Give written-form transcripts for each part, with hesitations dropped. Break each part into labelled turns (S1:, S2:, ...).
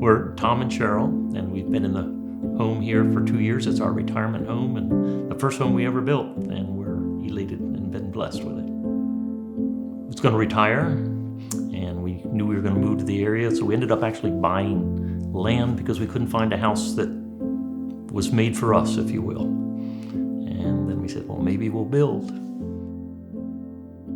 S1: We're Tom and Cheryl, and we've been in the home here for 2 years. It's our retirement home and the first home we ever built, and we're elated and been blessed with it. I was going to retire, and we knew we were going to move to the area, so we ended up actually buying land because we couldn't find a house that was made for us, if you will. And then we said, well, maybe we'll build.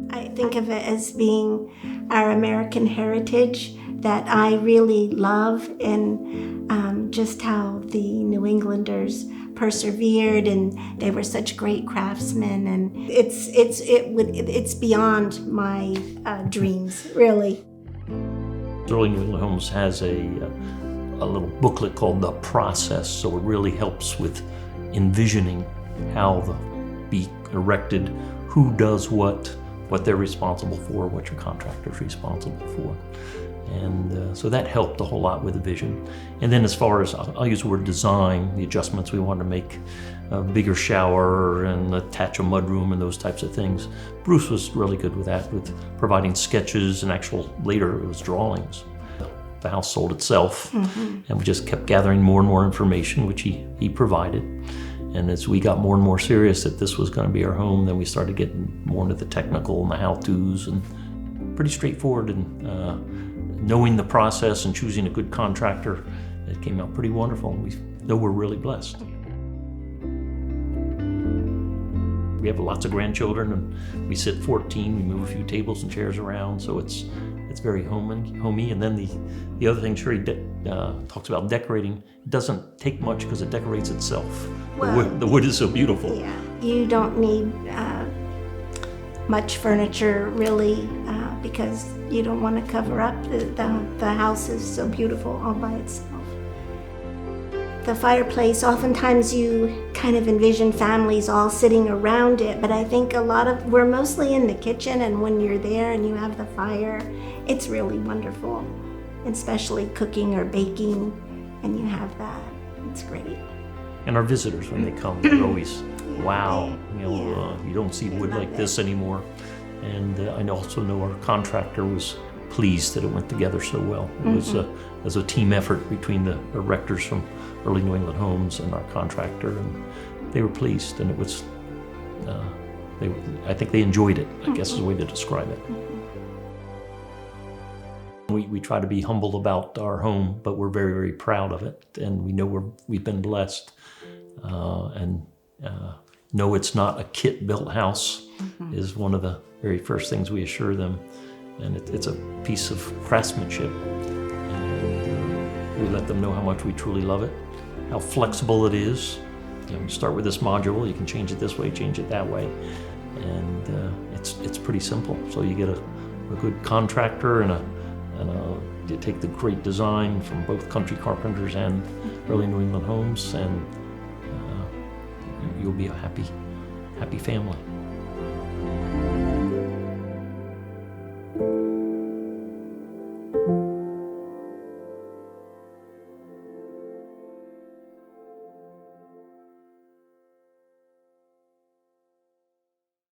S2: I think of it as being our American heritage that I really love, and just how the New Englanders persevered, and they were such great craftsmen, and it's beyond my dreams, really.
S1: Early New England Homes has a little booklet called The Process, so it really helps with envisioning how the be erected, who does what they're responsible for, what your contractor's responsible for. And so that helped a whole lot with the vision. And then as far as, I'll use the word design, the adjustments we wanted to make, a bigger shower and attach a mudroom and those types of things. Bruce was really good with that, with providing sketches and later it was drawings. The house sold itself, and we just kept gathering more and more information, which he provided. And as we got more and more serious that this was going to be our home, then we started getting more into the technical and the how-tos, and pretty straightforward. And knowing the process and choosing a good contractor, it came out pretty wonderful. And we know we're really blessed. We have lots of grandchildren, and we sit 14. We move a few tables and chairs around, so it's very homey. And then the other thing Sherry talks about decorating, it doesn't take much because it decorates itself.
S2: Well,
S1: the wood is so beautiful.
S2: Yeah, you don't need much furniture really, because you don't want to cover up. The house is so beautiful all by itself. The fireplace, oftentimes you kind of envision families all sitting around it, but I think we're mostly in the kitchen, and when you're there and you have the fire, it's really wonderful, especially cooking or baking, and you have that. It's great.
S1: And our visitors, when they come, they're always, wow, you don't see wood like this anymore. And I also know our contractor was pleased that it went together so well. It was a team effort between the erectors from Early New England Homes and our contractor, and they were pleased, and it was, I think they enjoyed it, I guess is the way to describe it. We try to be humble about our home, but we're very, very proud of it, and we know we've been blessed, and know it's not a kit-built house is one of the very first things we assure them, and it's a piece of craftsmanship, and we let them know how much we truly love it, how flexible it is. You start with this module, you can change it this way, change it that way, and it's pretty simple. So you get a good contractor and you take the great design from both Country Carpenters and Early New England Homes, and you'll be a happy family.